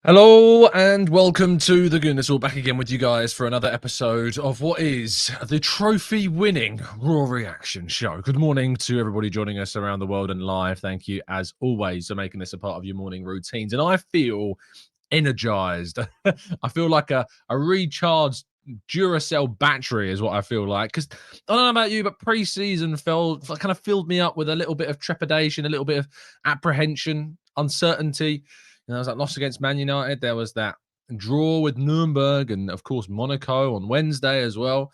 Hello and welcome to the Gooner. All back again with you guys for another episode of what is the trophy-winning Raw Reaction Show. Good morning to everybody joining us around the world and live. Thank you, as always, for making this a part of your morning routines. And I feel energized. I feel like a recharged Duracell battery is what I feel like. Because I don't know about you, but pre-season kind of filled me up with a little bit of trepidation, a little bit of apprehension, uncertainty. There was that loss against Man United. There was that draw with Nuremberg and, of course, Monaco on Wednesday as well.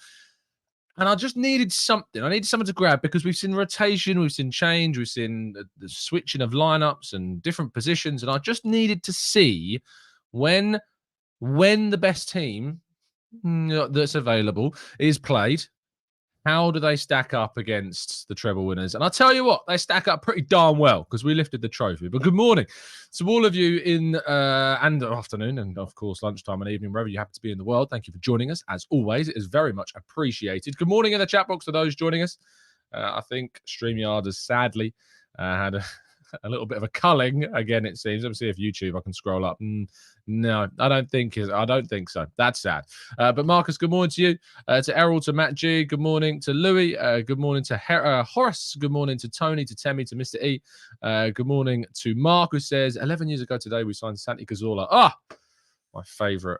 And I just needed something. I needed something to grab because we've seen rotation, we've seen change, we've seen the switching of lineups and different positions. And I just needed to see when the best team that's available is played, how do they stack up against the treble winners? And I'll tell you what, they stack up pretty darn well because we lifted the trophy. But good morning to all of you in and afternoon and, of course, lunchtime and evening, wherever you happen to be in the world. Thank you for joining us. As always, it is very much appreciated. Good morning in the chat box to those joining us. I think StreamYard has sadly had a little bit of a culling again, it seems. Let me see if YouTube, I can scroll up. No, I don't think so. That's sad. But Marcus, good morning to you. To Errol, to Matt G, good morning. To Louis, good morning. To Horace, good morning. To Tony, to Temi, to Mr. E. Good morning to Mark, who says 11 years ago today we signed Santi Cazorla. My favorite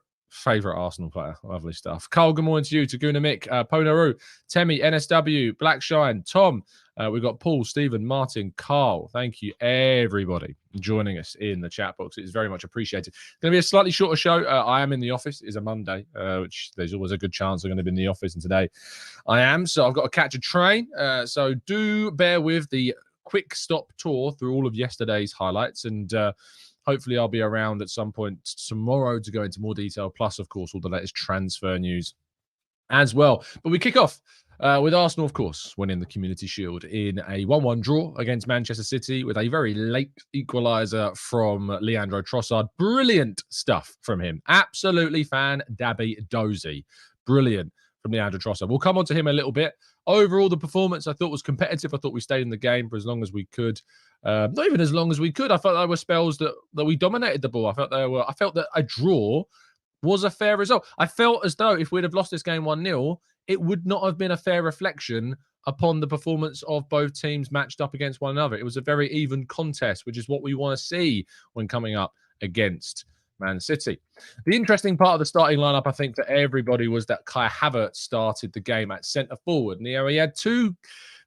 Arsenal player. Lovely stuff. Carl, good morning to you. To Gooner Mick, Ponaru, Temi, NSW, Blackshine, Tom. We've got Paul, Stephen, Martin, Carl. Thank you, everybody, joining us in the chat box. It is very much appreciated. It's going to be a slightly shorter show. I am in the office. It is a Monday, which there's always a good chance I'm going to be in the office. And today I am. So I've got to catch a train. So do bear with the quick stop tour through all of yesterday's highlights. And hopefully I'll be around at some point tomorrow to go into more detail. Plus, of course, all the latest transfer news as well. But we kick off with Arsenal, of course, winning the Community Shield in a 1-1 draw against Manchester City with a very late equaliser from Leandro Trossard. Brilliant stuff from him. Absolutely fan-dabby-dozy. Brilliant from Leandro Trossard. We'll come on to him a little bit. Overall, the performance I thought was competitive. I thought we stayed in the game for as long as we could. Not even as long as we could. I felt there were spells that we dominated the ball. I felt that a draw was a fair result. I felt as though if we'd have lost this game 1-0, it would not have been a fair reflection upon the performance of both teams matched up against one another. It was a very even contest, which is what we want to see when coming up against Man City. The interesting part of the starting lineup, I think, for everybody was that Kai Havertz started the game at centre forward. And he had two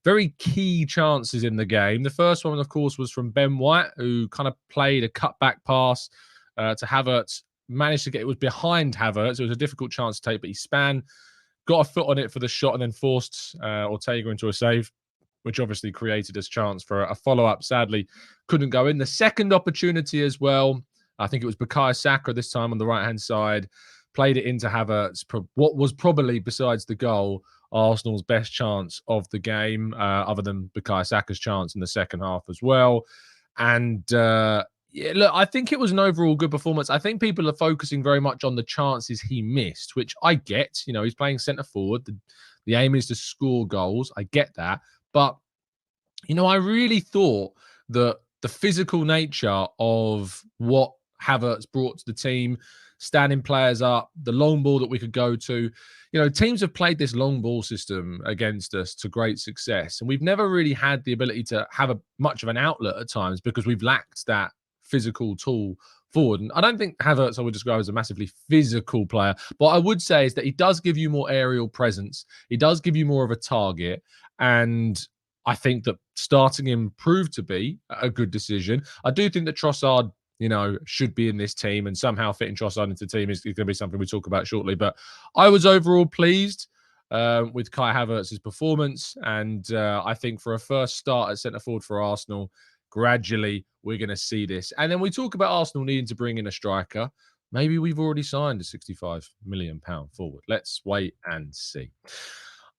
very key chances in the game. The first one, of course, was from Ben White, who kind of played a cutback pass to Havertz. Managed to get it was behind Havertz. It was a difficult chance to take, but he span, got a foot on it for the shot, and then forced Ortega into a save, which obviously created his chance for a follow-up. Sadly, couldn't go in. The second opportunity as well, I think it was Bukayo Saka this time on the right-hand side, played it into Havertz. What was probably, besides the goal, Arsenal's best chance of the game, other than Bukayo Saka's chance in the second half as well. And yeah, look, I think it was an overall good performance. I think people are focusing very much on the chances he missed, which I get. You know, he's playing centre forward. The aim is to score goals. I get that. But, you know, I really thought that the physical nature of what Havertz brought to the team, standing players up, the long ball that we could go to. You know, teams have played this long ball system against us to great success. And we've never really had the ability to have much of an outlet at times because we've lacked that physical tool forward. And I don't think Havertz I would describe as a massively physical player. But what I would say is that he does give you more aerial presence. He does give you more of a target. And I think that starting him proved to be a good decision. I do think that Trossard, you know, should be in this team, and somehow fitting Trossard into the team is going to be something we talk about shortly. But I was overall pleased with Kai Havertz's performance. And I think for a first start at centre forward for Arsenal, gradually we're going to see this. And then we talk about Arsenal needing to bring in a striker. Maybe we've already signed a £65 million forward. Let's wait and see.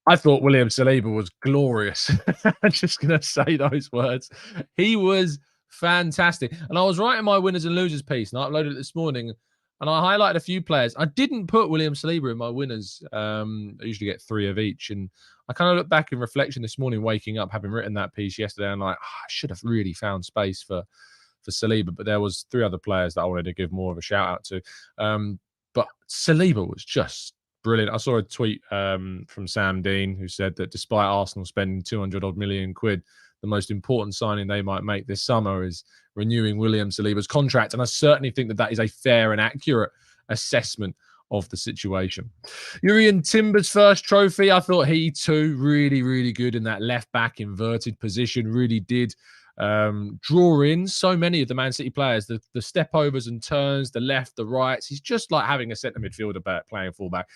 I thought William Saliba was glorious. I'm just going to say those words. He was fantastic. And I was writing my winners and losers piece, and I uploaded it this morning, and I highlighted a few players. I didn't put William Saliba in my winners. I usually get 3 of each. And I kind of look back in reflection this morning, waking up, having written that piece yesterday, and like, I should have really found space for Saliba, but there was 3 other players that I wanted to give more of a shout out to. But Saliba was just brilliant. I saw a tweet from Sam Dean who said that despite Arsenal spending 200 odd million quid, the most important signing they might make this summer is renewing William Saliba's contract. And I certainly think that that is a fair and accurate assessment of the situation. Jurrien Timber's first trophy, I thought he too really, really good in that left back inverted position, really did draw in so many of the Man City players, the step overs and turns, the left, the rights. He's just like having a centre midfielder playing fullback.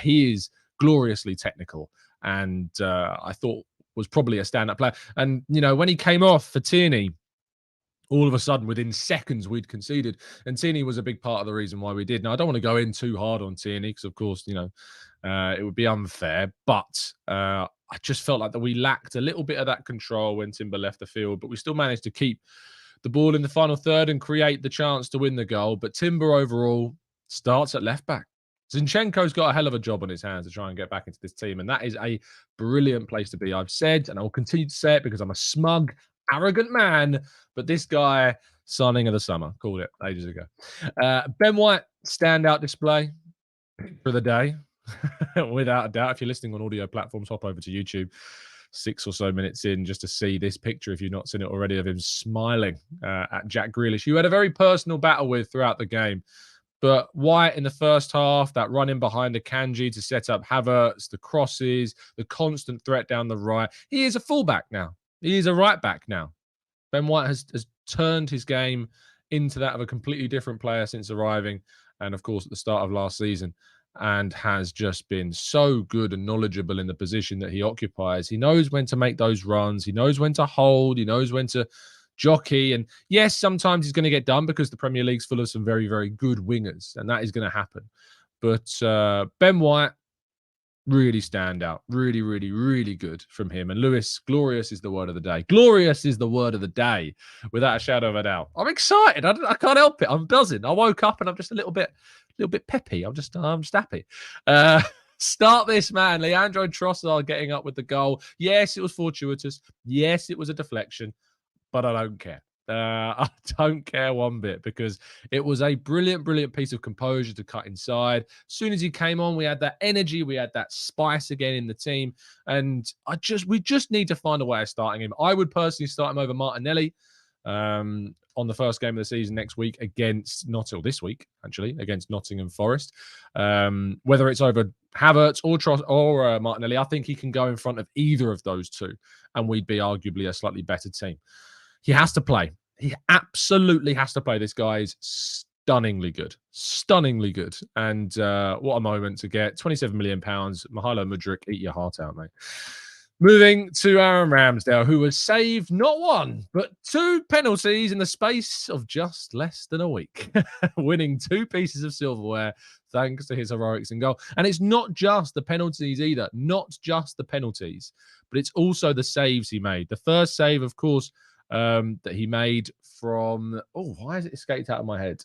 He is gloriously technical, and I thought was probably a stand-up player. And, you know, when he came off for Tierney, all of a sudden, within seconds, we'd conceded. And Tierney was a big part of the reason why we did. Now, I don't want to go in too hard on Tierney because, of course, you know, it would be unfair. But I just felt like that we lacked a little bit of that control when Timber left the field. But we still managed to keep the ball in the final third and create the chance to win the goal. But Timber overall starts at left back. Zinchenko's got a hell of a job on his hands to try and get back into this team. And that is a brilliant place to be. I've said, and I will continue to say it because I'm a smug, arrogant man, but this guy, signing of the summer, called it ages ago. Ben White, standout display for the day, without a doubt. If you're listening on audio platforms, hop over to YouTube 6 or so minutes in just to see this picture, if you've not seen it already, of him smiling at Jack Grealish, who had a very personal battle with throughout the game. But White in the first half, that run in behind Akanji to set up Havertz, the crosses, the constant threat down the right. He is a fullback now. He is a right back now. Ben White has turned his game into that of a completely different player since arriving, and of course at the start of last season, and has just been so good and knowledgeable in the position that he occupies. He knows when to make those runs. He knows when to hold. He knows when to jockey. And yes, sometimes he's going to get done because the Premier League's full of some very, very good wingers, and that is going to happen. But Ben White, really stand out. Really, really, really good from him. And Lewis, glorious is the word of the day. Glorious is the word of the day, without a shadow of a doubt. I'm excited. I can't help it. I'm buzzing. I woke up and I'm just a little bit peppy. I'm just happy. Start this man, Leandro Trossard getting up with the goal. Yes, it was fortuitous. Yes, it was a deflection. But I don't care. I don't care one bit because it was a brilliant, brilliant piece of composure to cut inside. As soon as he came on, we had that energy, we had that spice again in the team, and we just need to find a way of starting him. I would personally start him over Martinelli on the first game of the season next week against this week actually against Nottingham Forest. Whether it's over Havertz or Martinelli, I think he can go in front of either of those two, and we'd be arguably a slightly better team. He has to play. He absolutely has to play. This guy is stunningly good. Stunningly good. And what a moment to get. £27 million. Mykhailo Mudryk, eat your heart out, mate. Moving to Aaron Ramsdale, who has saved not 1, but 2 penalties in the space of just less than a week, winning 2 pieces of silverware thanks to his heroics in goal. And it's not just the penalties either. Not just the penalties, but it's also the saves he made. The first save, of course, that he made from, why has it escaped out of my head?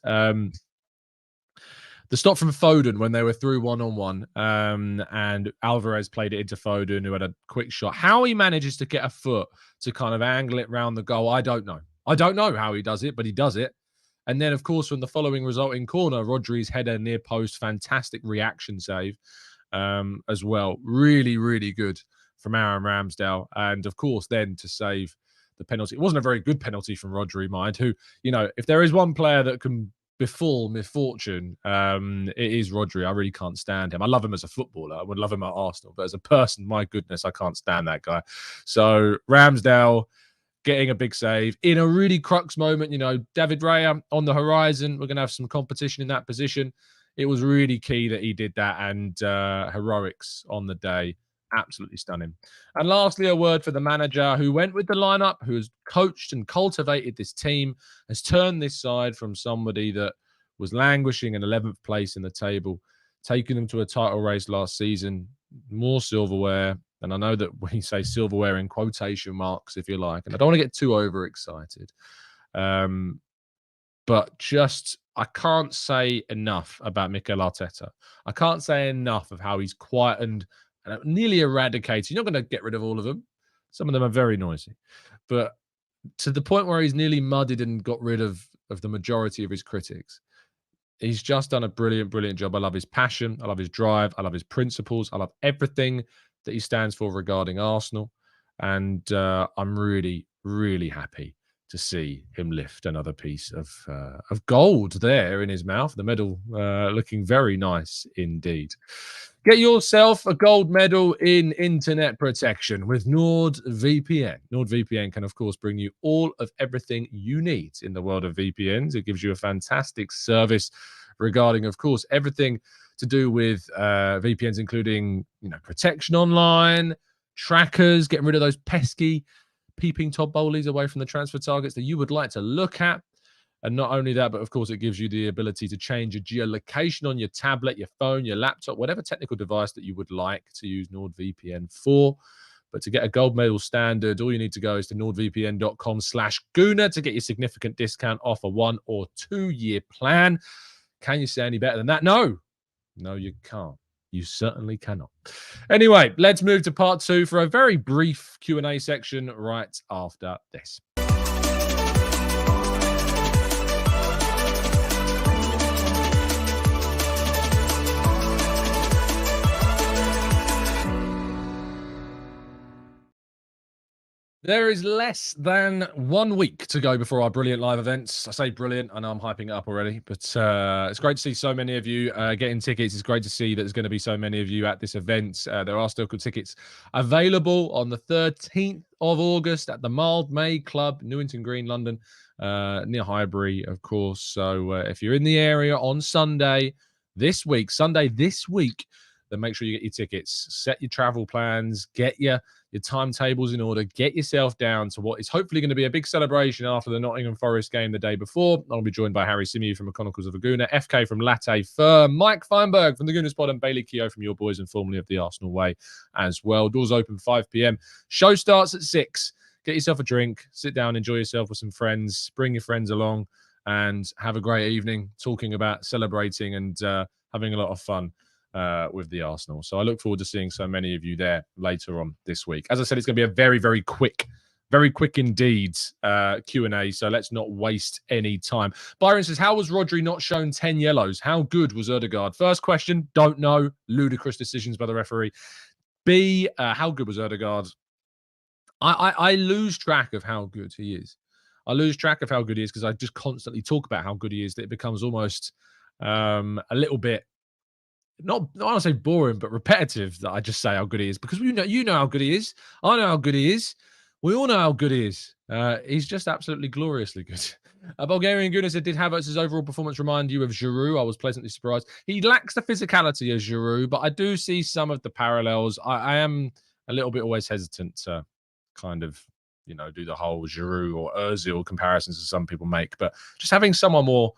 The stop from Foden when they were through 1-on-1, and Alvarez played it into Foden, who had a quick shot. How he manages to get a foot to kind of angle it round the goal, I don't know. I don't know how he does it, but he does it. And then, of course, from the following resulting corner, Rodri's header near post, fantastic reaction save as well. Really, really good from Aaron Ramsdale. And, of course, then to save the penalty. It wasn't a very good penalty from Rodri, mind, who, you know, if there is one player that can befall misfortune, it is Rodri. I really can't stand him. I love him as a footballer. I would love him at Arsenal, but as a person, my goodness, I can't stand that guy. So Ramsdale getting a big save in a really crux moment. You know, David Raya on the horizon. We're going to have some competition in that position. It was really key that he did that, and heroics on the day. Absolutely stunning. And lastly, a word for the manager who went with the lineup, who has coached and cultivated this team, has turned this side from somebody that was languishing in 11th place in the table, taking them to a title race last season, more silverware. And I know that we say silverware in quotation marks, if you like, and I don't want to get too overexcited. But just, I can't say enough about Mikel Arteta. I can't say enough of how he's quietened and nearly eradicated. You're not going to get rid of all of them. Some of them are very noisy. But to the point where he's nearly mudded and got rid of the majority of his critics. He's just done a brilliant, brilliant job. I love his passion. I love his drive. I love his principles. I love everything that he stands for regarding Arsenal. And I'm really, really happy to see him lift another piece of gold there in his mouth. The medal looking very nice indeed. Get yourself a gold medal in internet protection with NordVPN. NordVPN can, of course, bring you all of everything you need in the world of VPNs. It gives you a fantastic service regarding, of course, everything to do with VPNs, including, protection online, trackers, getting rid of those pesky peeping top bowlies away from the transfer targets that you would like to look at. And not only that, but of course, it gives you the ability to change your geolocation on your tablet, your phone, your laptop, whatever technical device that you would like to use NordVPN for. But to get a gold medal standard, all you need to go is to nordvpn.com/Gooner to get your significant discount off a 1 or 2 year plan. Can you say any better than that? No, you can't. You certainly cannot. Anyway, let's move to part 2 for a very brief Q&A section right after this. There is less than 1 week to go before our brilliant live events. I say brilliant, I know I'm hyping it up already, but it's great to see so many of you getting tickets. It's great to see that there's going to be so many of you at this event. There are still tickets available on the 13th of August at the Mildmay Club, Newington Green, London, near Highbury, of course. So if you're in the area on Sunday this week, then make sure you get your tickets, set your travel plans, get your timetables in order, get yourself down to what is hopefully going to be a big celebration after the Nottingham Forest game the day before. I'll be joined by Harry Symeou from the Chronicles of a Gooner, FK from Latte Firm, Mike Feinberg from the Gooner Spot, and Bailey Keogh from Your Boys and formerly of the Arsenal Way as well. Doors open 5 p.m. Show starts at 6. Get yourself a drink, sit down, enjoy yourself with some friends, bring your friends along and have a great evening talking about celebrating and having a lot of fun with the Arsenal. So I look forward to seeing so many of you there later on this week. As I said, it's going to be a very, very quick indeed Q&A. So let's not waste any time. Byron says, how was Rodri not shown 10 yellows? How good was Ødegaard? First question, don't know. Ludicrous decisions by the referee. B, how good was Ødegaard? I lose track of how good he is. I lose track of how good he is because I just constantly talk about how good he is that it becomes almost a little bit I don't want to say boring, but repetitive that I just say how good he is because you know how good he is. I know how good he is. We all know how good he is. He's just absolutely gloriously good. Bulgarian Gooner said, did Havertz's overall performance remind you of Giroud? I was pleasantly surprised. He lacks the physicality of Giroud, but I do see some of the parallels. I am a little bit always hesitant to kind of, do the whole Giroud or Ozil comparisons that some people make, but just having someone more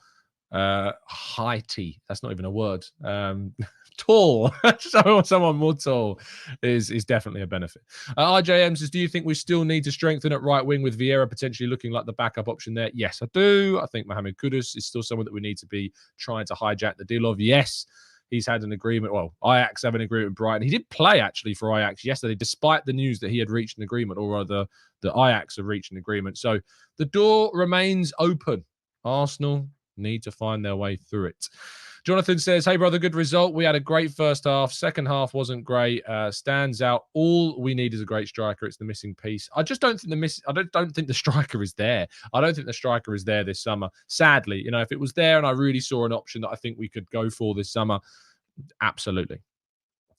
heighty, that's not even a word, tall, someone more tall is definitely a benefit. RJM says, do you think we still need to strengthen at right wing with Vieira potentially looking like the backup option there? Yes, I do. I think Mohamed Kudus is still someone that we need to be trying to hijack the deal of. Yes, he's had an agreement. Well, Ajax have an agreement with Brighton. He did play actually for Ajax yesterday, despite the news that he had reached an agreement, or rather the Ajax have reached an agreement. So the door remains open. Arsenal need to find their way through it. Jonathan says, hey brother, good result. We had a great first half. Second half wasn't great. Stands out. All we need is a great striker. It's the missing piece. I just don't think I don't think the striker is there. I don't think the striker is there this summer. Sadly, if it was there and I really saw an option that I think we could go for this summer, absolutely.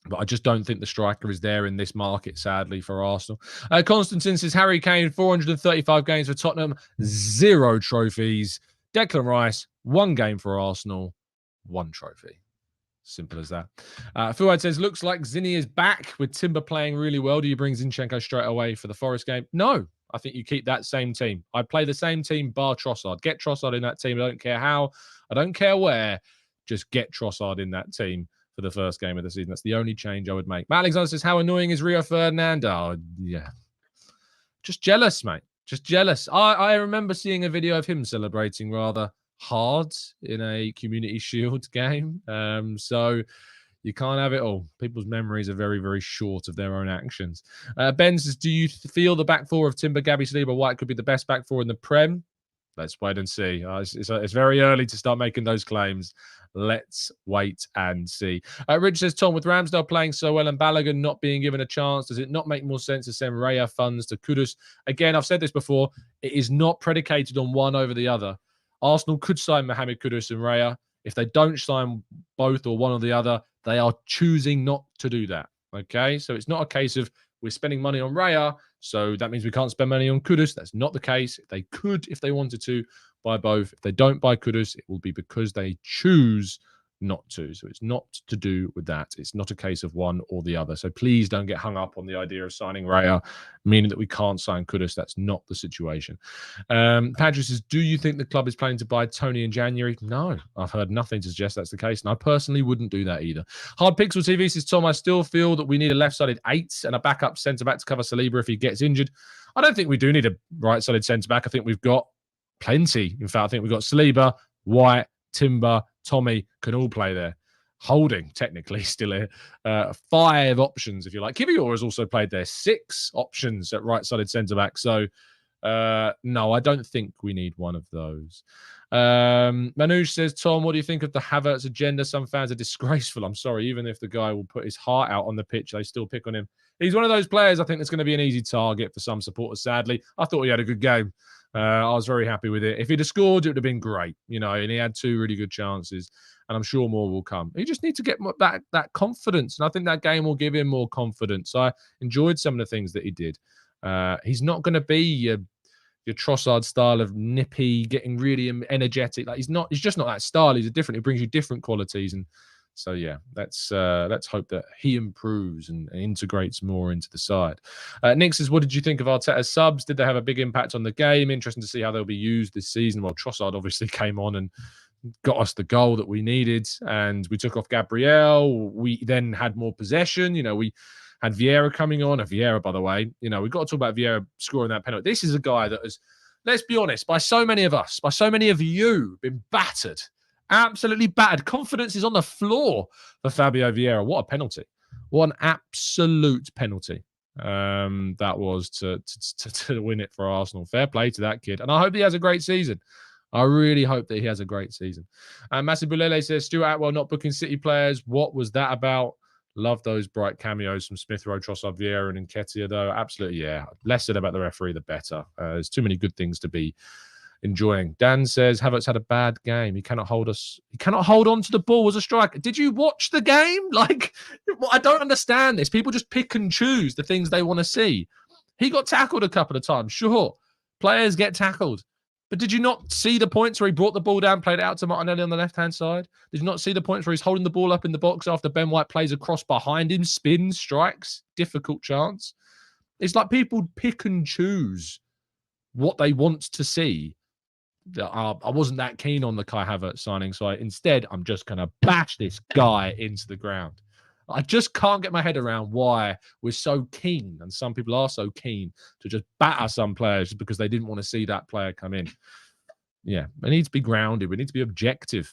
But I just don't think the striker is there in this market, sadly, for Arsenal. Constantine says, Harry Kane, 435 games for Tottenham, 0 trophies. Declan Rice, 1 game for Arsenal, 1 trophy. Simple as that. Fuad says, looks like Zinni is back with Timber playing really well. Do you bring Zinchenko straight away for the Forest game? No, I think you keep that same team. I'd play the same team bar Trossard. Get Trossard in that team. I don't care how. I don't care where. Just get Trossard in that team for the first game of the season. That's the only change I would make. Matt Alexander says, how annoying is Rio Ferdinand? Oh, yeah. Just jealous, mate. Just jealous. I remember seeing a video of him celebrating rather hard in a Community Shield game. So, You can't have it all. People's memories are very, very short of their own actions. Ben says, do you feel the back four of Timber, Gabby, Saliba, White could be the best back four in the Prem? Let's wait and see. It's very early to start making those claims. Let's wait and see. Rich says, Tom, with Ramsdale playing so well and Balogun not being given a chance, does it not make more sense to send Raya funds to Kudus? Again, I've said this before. It is not predicated on one over the other. Arsenal could sign Mohamed Kudus and Raya. If they don't sign both or one or the other, they are choosing not to do that. Okay, so it's not a case of we're spending money on Raya, so that means we can't spend money on Kudus. That's not the case. They could, if they wanted to, buy both. If they don't buy Kudus, it will be because they choose not to. So it's not to do with that. It's not a case of one or the other. So please don't get hung up on the idea of signing Raya, meaning that we can't sign Kudus. That's not the situation. Patrick says, do you think the club is planning to buy Tony in January? No, I've heard nothing to suggest that's the case. And I personally wouldn't do that either. Hard Pixel TV says, Tom, I still feel that we need a left-sided 8 and a backup centre-back to cover Saliba if he gets injured. I don't think we do need a right-sided centre-back. I think we've got plenty. In fact, I think we've got Saliba, White, Timber, Tommy can all play there. Holding, technically, still here. 5 options, if you like. Kivior has also played there. 6 options at right-sided centre-back. So, no, I don't think we need one of those. Manoush says, Tom, what do you think of the Havertz agenda? Some fans are disgraceful. I'm sorry, even if the guy will put his heart out on the pitch, they still pick on him. He's one of those players I think that's going to be an easy target for some supporters, sadly. I thought he had a good game. I was very happy with it. If he'd have scored, it would have been great, and he had 2 really good chances, and I'm sure more will come. He just needs to get that confidence, and I think that game will give him more confidence. I enjoyed some of the things that he did. He's not going to be your Trossard style of nippy, getting really energetic. Like he's just not that style. He's he brings you different qualities, and so yeah, let's hope that he improves and integrates more into the side. Nick says, what did you think of Arteta's subs? Did they have a big impact on the game? Interesting to see how they'll be used this season. Well, Trossard obviously came on and got us the goal that we needed, and we took off Gabriel. We then had more possession. We had Vieira coming on. Vieira, by the way, we've got to talk about Vieira scoring that penalty. This is a guy that has, let's be honest, by so many of us, by so many of you, been battered. Absolutely battered. Confidence is on the floor for Fabio Vieira. What a penalty. What an absolute penalty that was to win it for Arsenal. Fair play to that kid. And I hope he has a great season. I really hope that he has a great season. And Masibulele says, Stuart Atwell not booking City players. What was that about? Love those bright cameos from Smith Rowe, Trossard, Vieira, and Nketiah, though. Absolutely, yeah. Less said about the referee, the better. There's too many good things to be enjoying. Dan says, Havertz had a bad game. He cannot hold on to the ball as a striker. Did you watch the game? I don't understand this. People just pick and choose the things they want to see. He got tackled a couple of times. Sure, players get tackled. But did you not see the points where he brought the ball down, played it out to Martinelli on the left-hand side? Did you not see the points where he's holding the ball up in the box after Ben White plays a cross behind him, spins, strikes, difficult chance? It's like people pick and choose what they want to see. I wasn't that keen on the Kai Havertz signing, so instead, I'm just going to bash this guy into the ground. I just can't get my head around why we're so keen, and some people are so keen, to just batter some players just because they didn't want to see that player come in. Yeah, we need to be grounded. We need to be objective.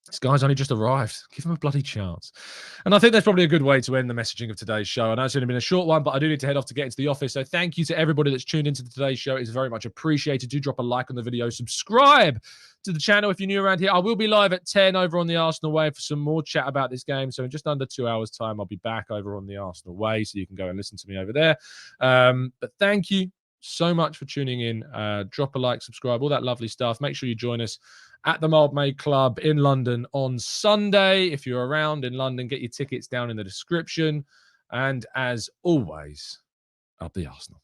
This guy's only just arrived. Give him a bloody chance. And I think that's probably a good way to end the messaging of today's show. I know it's only been a short one, but I do need to head off to get into the office. So thank you to everybody that's tuned into today's show. It's very much appreciated. Do drop a like on the video. Subscribe to the channel if you're new around here. I will be live at 10 over on the Arsenal Way for some more chat about this game. So in just under 2 hours' time, I'll be back over on the Arsenal Way, so you can go and listen to me over there. But thank you so much for tuning in. Drop a like, subscribe, all that lovely stuff. Make sure you join us at the Mild Made Club in London on Sunday. If you're around in London, get your tickets down in the description. And as always, up the Arsenal.